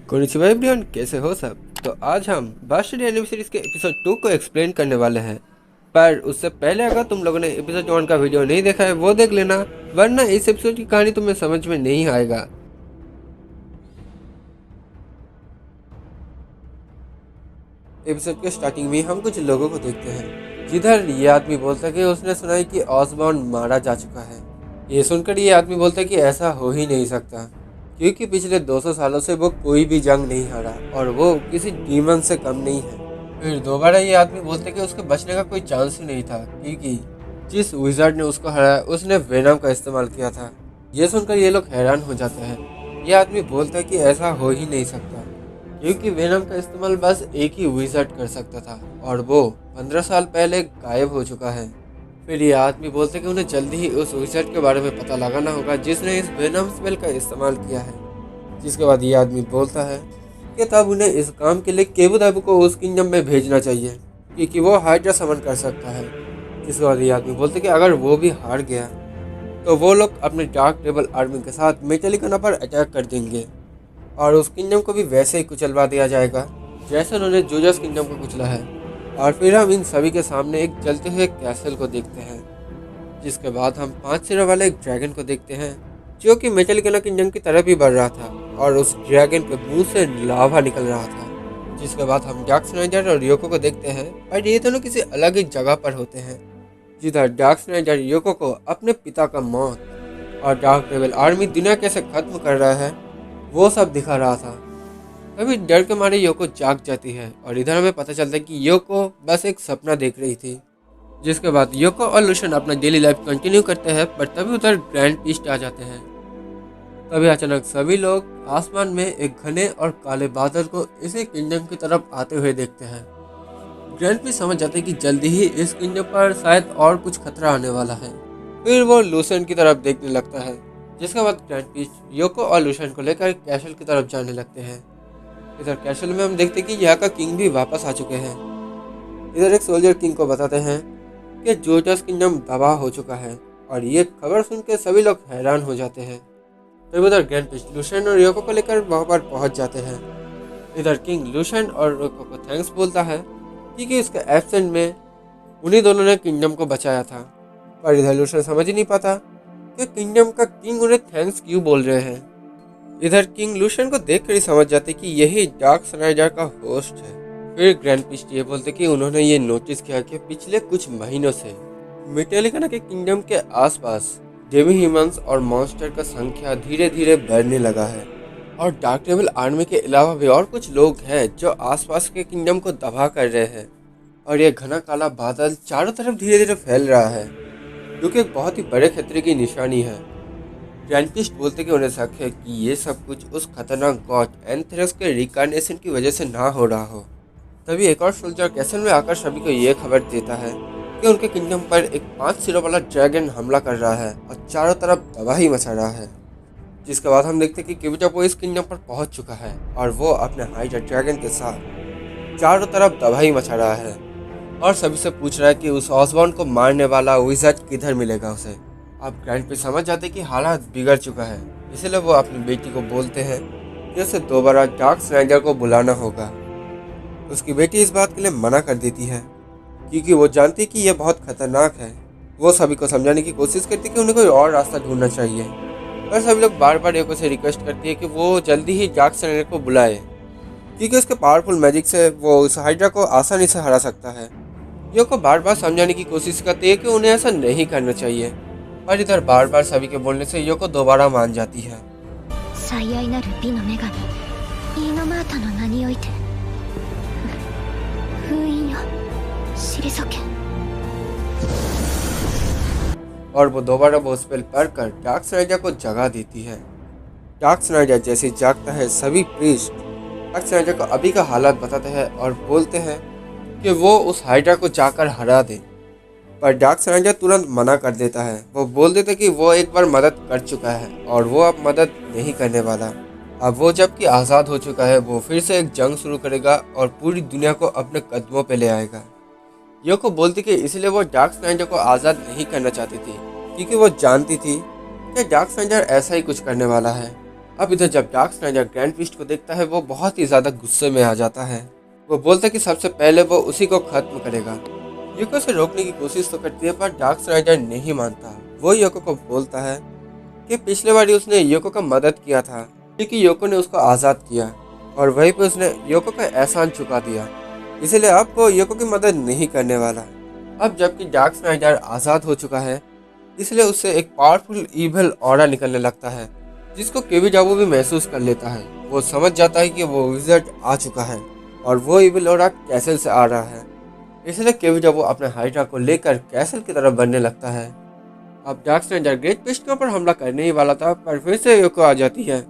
Konnichiwa everyone, कैसे हो सब। तो आज हम बास्टर्ड एनिमे सीरीज के एपिसोड 2 को एक्सप्लेन करने वाले हैं। पर उससे पहले अगर तुम लोगों ने एपिसोड 1 का वीडियो नहीं देखा है वो देख लेना, वरना इस एपिसोड की कहानी तुम्हें समझ में नहीं आएगा। एपिसोड के स्टार्टिंग में हम कुछ लोगों को देखते हैं, जिधर ये आदमी बोलता है कि उसने सुना है कि ऑसबॉर्न मारा जा चुका है। ये सुनकर ये आदमी बोलता है कि ऐसा हो ही नहीं सकता, क्योंकि पिछले 200 सालों से वो कोई भी जंग नहीं हारा और वो किसी डीमन से कम नहीं है। फिर दोबारा ये आदमी बोलता है कि उसके बचने का कोई चांस ही नहीं था, क्योंकि जिस विजार्ड ने उसको हराया उसने वेनम का इस्तेमाल किया था। ये सुनकर ये लोग हैरान हो जाते हैं। ये आदमी बोलता है कि ऐसा हो ही नहीं सकता, क्योंकि वेनम का इस्तेमाल बस एक ही विजार्ड कर सकता था और वो 15 साल पहले गायब हो चुका है। फिर ये आदमी बोलते कि उन्हें जल्दी ही उस विजार्ड के बारे में पता लगाना होगा जिसने इस वेनम स्पेल का इस्तेमाल किया है। जिसके बाद ये आदमी बोलता है कि तब उन्हें इस काम के लिए केबुदाबु को उस किंगडम में भेजना चाहिए, क्योंकि वो हाइड्रा समन कर सकता है। जिसके बाद ये आदमी बोलते कि अगर वो भी हार गया तो वो लोग अपने डार्क टेबल आर्मी के साथ मेटेलिकना पर अटैक कर देंगे और उस किंगडम को भी वैसे ही कुचलवा दिया जाएगा जैसे उन्होंने जोजस किंगडम को कुचला है। और फिर हम इन सभी के सामने एक जलते हुए कैसल को देखते हैं। जिसके बाद हम 5 सिरों वाले एक ड्रैगन को देखते हैं जो कि मेटेलिकना किंगडम की तरफ ही बढ़ रहा था और उस ड्रैगन के मुंह से लावा निकल रहा था। जिसके बाद हम डार्क स्नाइडर और योको को देखते हैं, पर ये दोनों किसी अलग ही जगह पर होते हैं, जिधर डार्क स्नाइडर योको को अपने पिता का मौत और डार्क टेबल आर्मी दुनिया कैसे खत्म कर रहा है वो सब दिखा रहा था। तभी डर के मारे योको जाग जाती है और इधर हमें पता चलता है कि योको बस एक सपना देख रही थी। जिसके बाद योको और लुशन अपना डेली लाइफ कंटिन्यू करते हैं, पर तभी उधर ग्रैंड पीस्ट आ जाते हैं। तभी अचानक सभी लोग आसमान में एक घने और काले बादल को इसी किंगडम की तरफ आते हुए देखते हैं। ग्रैंड पीस्ट समझ जाते हैं कि जल्दी ही इस किंगडम पर शायद और कुछ खतरा आने वाला है। फिर वो लुशन की तरफ देखने लगता है। जिसके बाद ग्रैंड पीस्ट योको और लुशन को लेकर कैसल की तरफ जाने लगते हैं। इधर कैसल में हम देखते हैं कि यहाँ का किंग भी वापस आ चुके हैं। इधर एक सोल्जर किंग को बताते हैं कि जोजस किंगडम तबाह हो चुका है और ये खबर सुन के सभी लोग हैरान हो जाते हैं। फिर उधर ग्रैंड पीस्ट लुशन और योको को लेकर वहाँ पर पहुँच जाते हैं। इधर किंग लुशन और योको को थैंक्स बोलता है क्योंकि उसके एब्सेंट में उन्हीं दोनों ने किंगडम को बचाया था। पर इधर लुशन समझ ही नहीं पाता कि किंगडम का किंग उन्हें थैंक्स क्यों बोल रहे हैं। इधर किंग लुशन को देखकर ही समझ जाते कि यही डार्क स्नाइडर का होस्ट है। फिर ग्रैंड पीस्ट ये बोलते कि उन्होंने ये नोटिस किया कि पिछले कुछ महीनों से मेटेलिकना के किंगडम के आसपास डेमी ह्यूमंस और मॉन्स्टर का संख्या धीरे धीरे बढ़ने लगा है और डार्क टेबल आर्मी के अलावा भी और कुछ लोग हैं जो आसपास के किंगडम को तबाह कर रहे हैं। और यह घना काला बादल चारों तरफ धीरे धीरे फैल रहा है, जो कि एक बहुत ही बड़े खतरे की निशानी है। ग्रैंड पीस्ट बोलते कि उन्हें शक है कि ये सब कुछ उस खतरनाक गॉड एंथेरस के रिकार्नेशन की वजह से ना हो रहा हो। तभी एक और सोल्जर कैसल में आकर सभी को ये खबर देता है कि उनके किंगडम पर एक 5 सिरों वाला ड्रैगन हमला कर रहा है और चारों तरफ तबाही मचा रहा है। जिसके बाद हम देखते हैं कि किबुटापो इस किंगडम पर पहुंच चुका है और वो अपने हाइड्रा ड्रैगन के साथ चारों तरफ तबाही मचा रहा है और सभी से पूछ रहा है कि उस ऑसबॉर्न को मारने वाला विजार्ड किधर मिलेगा उसे। अब ग्रैंड पे समझ जाते कि हालात बिगड़ चुका है, इसलिए वो अपनी बेटी को बोलते हैं कि उसे दोबारा डार्क स्नाइडर को बुलाना होगा। उसकी बेटी इस बात के लिए मना कर देती है क्योंकि वो जानती है कि यह बहुत खतरनाक है। वो सभी को समझाने की कोशिश करती है कि उन्हें कोई और रास्ता ढूंढना चाहिए, पर सभी लोग बार बार योको से रिक्वेस्ट करती है कि वो जल्दी ही डार्क स्नाइडर को बुलाए, क्योंकि उसके पावरफुल मैजिक से वो उस हाइड्रा को आसानी से हरा सकता है। योको बार बार समझाने की कोशिश करती है कि उन्हें ऐसा नहीं करना चाहिए, पर इधर बार बार सभी के बोलने से योको दोबारा मान जाती है। और वो दोबारा वो स्पेल पढ़कर डार्क स्नाइडर को जगा देती है। डार्क स्नाइडर जैसे जागता है, सभी प्रीस्ट डार्क स्नाइडर को अभी का हालात बताते हैं और बोलते हैं कि वो उस हाइड्रा को जाकर हरा दे। पर डार्क स्नाइडर तुरंत मना कर देता है। वो बोल देता कि वो एक बार मदद कर चुका है और वो अब मदद नहीं करने वाला। अब वो जबकि आज़ाद हो चुका है वो फिर से एक जंग शुरू करेगा और पूरी दुनिया को अपने कदमों पे ले आएगा। योको बोलती कि इसलिए वो डार्क स्नाइडर को आज़ाद नहीं करना चाहती थी, क्योंकि वो जानती थी कि डार्क स्नाइडर ऐसा ही कुछ करने वाला है। अब इधर जब डार्क स्नाइडर ग्रैंड ट्विस्ट को देखता है वो बहुत ही ज्यादा गुस्से में आ जाता है। वो बोलता है कि सबसे पहले वो उसी को खत्म करेगा। योको से रोकने की कोशिश तो करती है पर डार्क स्नाइडर नहीं मानता। वो योको को बोलता है कि पिछले बार उसने योको का मदद किया था क्योंकि योको ने उसको आज़ाद किया और वहीं पर उसने योको का एहसान चुका दिया, इसलिए अब वो योको की मदद नहीं करने वाला। अब जबकि डार्क स्नाइडर आज़ाद हो चुका है इसलिए उससे एक पावरफुल ईविल ऑरा निकलने लगता है जिसको किबिजाबू भी महसूस कर लेता है। वो समझ जाता है कि वो विज़र्ड आ चुका है और वो ईविल ऑरा कैसल से आ रहा है, इसलिए किबिजाबू अपने हाइड्रा को लेकर कैसल की तरफ बढ़ने लगता है। अब डार्क स्नाइडर ग्रेट ट्विस्ट के ऊपर हमला करने ही वाला था पर फिर से योको आ जाती है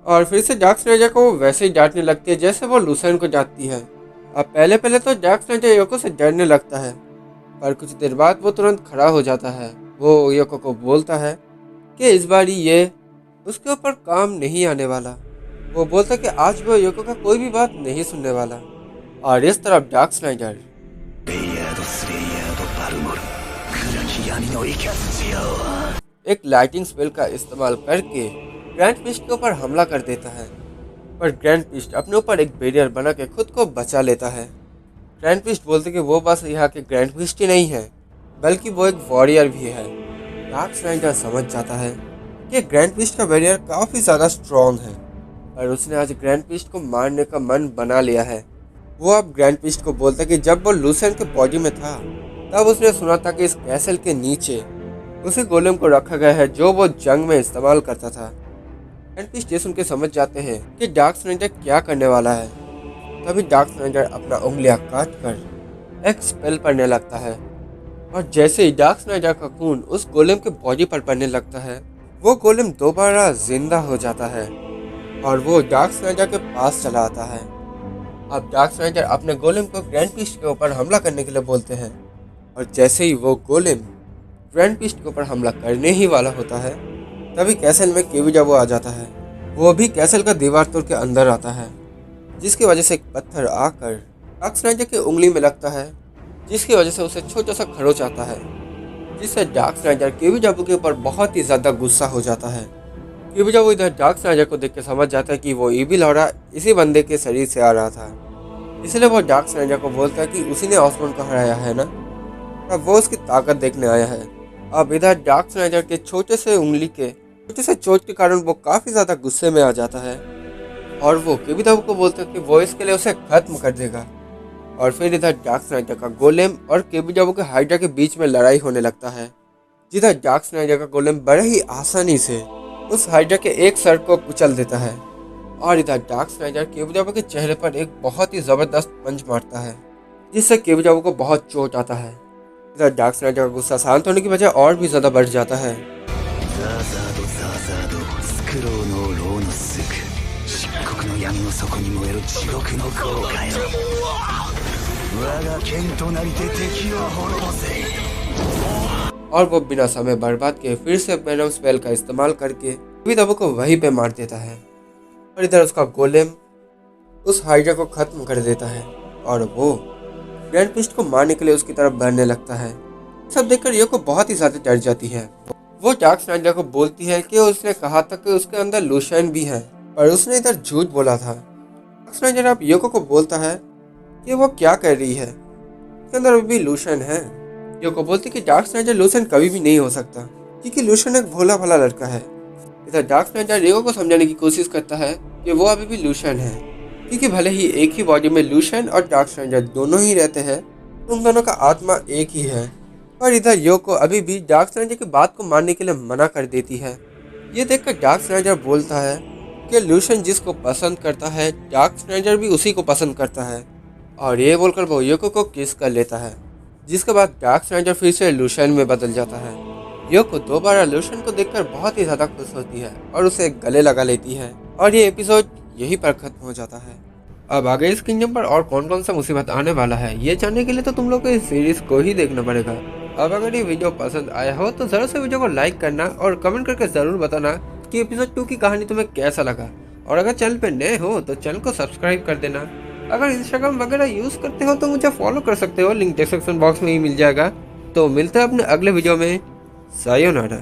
और फिर से डार्क स्नाइडर को वैसे ही डांटने लगती है जैसे वो लूसेंट को डांटती है। अब पहले तो डार्क स्नाइडर योको से डरने लगता है पर कुछ देर बाद वो तुरंत खड़ा हो जाता है। वो योको को बोलता है कि इस बार ये उसके ऊपर काम नहीं आने वाला। वो बोलता है कि आज वो योको का कोई भी बात नहीं सुनने वाला। और इस तरफ डार्क स्नाइडर एक लाइटिंग स्पेल का इस्तेमाल करके ग्रैंड ट्विस्ट के ऊपर हमला कर देता है पर ग्रैंड ट्विस्ट अपने ऊपर एक बैरियर बना के खुद को बचा लेता है। ग्रैंड ट्विस्ट बोलते कि वो बस यहाँ के ग्रैंड ट्विस्ट ही नहीं है बल्कि वो एक वॉरियर भी है। डार्क स्नाइडर समझ जाता है कि ग्रैंड ट्विस्ट का बैरियर काफ़ी ज़्यादा स्ट्रॉन्ग है और उसने आज ग्रैंड ट्विस्ट को मारने का मन बना लिया है। वो अब ग्रैंड ट्विस्ट को बोलता है कि जब वो लूसेंट के बॉडी में था तब उसने सुना था कि इस कैसल के नीचे उसी गोलेम को रखा गया है जो वो जंग में इस्तेमाल करता था। ग्रैंड ट्विस्ट ये सुन के समझ जाते हैं कि डार्क स्नाइडर क्या करने वाला है। तभी डार्क स्नाइडर अपना उंगलियां काट कर एक स्पेल पढ़ने लगता है और जैसे ही डार्क स्नाइडर का खून उस गोलेम के बॉडी पर पड़ने लगता है वो गोलेम दोबारा जिंदा हो जाता है और वो डार्क स्नाइडर के पास चला आता है। अब डार्क स्नाइडर अपने गोलेम को ग्रैंड ट्विस्ट के ऊपर हमला करने के लिए बोलते हैं और जैसे ही वो गोलेम ग्रैंड ट्विस्ट के ऊपर हमला करने ही वाला होता है तभी कैसल में किबिजाबू आ जाता है। वो भी कैसल का दीवार तोड़ के अंदर आता है जिसकी वजह से एक पत्थर आकर डार्क स्नाइडर की उंगली में लगता है जिसकी वजह से उसे छोटा सा खरोच आता है जिससे डार्क स्नाइडर किबिजाबू के ऊपर बहुत ही ज़्यादा गुस्सा हो जाता है। किबिजाबू इधर डार्क स्नाइडर को देख के समझ जाता है कि वो ईविल ऑरा इसी बंदे के शरीर से आ रहा था, इसलिए वो डार्क स्नाइडर को बोलता है कि उसी ने ऑसबॉर्न को हराया है ना। अब वो उसकी ताकत देखने आया है। अब इधर डार्क स्नाइडर के छोटे से चोट के कारण वो काफ़ी ज़्यादा गुस्से में आ जाता है और वो किबिजाबू को बोलता है कि वो इसके लिए उसे खत्म कर देगा। और फिर इधर डार्क स्नाइडर का गोलेम और किबिजाबू के हाइड्रा के बीच में लड़ाई होने लगता है जिधर डार्क स्नाइडर का गोलेम बड़े ही आसानी से उस हाइड्रा के एक सर को कुचल देता है और इधर डार्क स्नाइडर किबिजाबू के चेहरे पर एक बहुत ही ज़बरदस्त पंच मारता है जिससे किबिजाबू को बहुत चोट आता है। इधर डार्क स्नाइडर का गुस्सा शांत होने की बजाय और भी ज़्यादा बढ़ जाता है। और वो बिना समय बर्बाद किए फिर से वेनम स्पेल का इस्तेमाल करके किबिजाबू को वहीं पे मार देता है और इधर उसका गोलेम उस हाइड्रा को खत्म कर देता है और वो ग्रैंड ट्विस्ट को मारने के लिए उसकी तरफ बढ़ने लगता है। सब देखकर योको बहुत ही ज्यादा डर जाती है। वो डार्क स्नाइडर को बोलती है कि उसने कहा था कि उसके अंदर लूसेंट भी है पर उसने इधर झूठ बोला था। डार्क स्नाइडर अब योको को बोलता है कि वो क्या कर रही है, उसके अंदर अभी भी लूसेंट है। योको बोलती कि डार्क स्नाइडर लूसेंट कभी भी नहीं हो सकता क्योंकि लूसेंट एक भोला भाला लड़का है। इधर डार्क स्नाइडर योको को समझाने की कोशिश करता है कि वो अभी भी लूसेंट है क्योंकि भले ही एक ही बॉडी में लूसेंट और डार्क स्नाइडर दोनों ही रहते हैं तो उन दोनों का आत्मा एक ही है। और इधर योको अभी भी डार्क स्नाइडर की बात को मानने के लिए मना कर देती है। ये देखकर डार्क स्नाइडर बोलता है कि लूसेंट जिसको पसंद करता है डार्क स्नाइडर भी उसी को पसंद करता है और ये बोलकर वो योको को किस कर लेता है जिसके बाद डार्क स्नाइडर फिर से लूसेंट में बदल जाता है। योको दोबारा लूसेंट को देखकर बहुत ही ज़्यादा खुश होती है और उसे गले लगा लेती है और ये एपिसोड यहीं पर खत्म हो जाता है। अब आगे इस किंगडम पर और कौन कौन सा मुसीबत आने वाला है ये जानने के लिए तो तुम लोग को इस सीरीज को ही देखना पड़ेगा। अब अगर ये वीडियो पसंद आया हो तो ज़रूर से वीडियो को लाइक करना और कमेंट करके ज़रूर बताना कि एपिसोड 2 की कहानी तुम्हें कैसा लगा। और अगर चैनल पे नए हो तो चैनल को सब्सक्राइब कर देना। अगर इंस्टाग्राम वगैरह यूज़ करते हो तो मुझे फॉलो कर सकते हो, लिंक डिस्क्रिप्शन बॉक्स में ही मिल जाएगा। तो मिलते हैं अपने अगले वीडियो में। सायोनारा।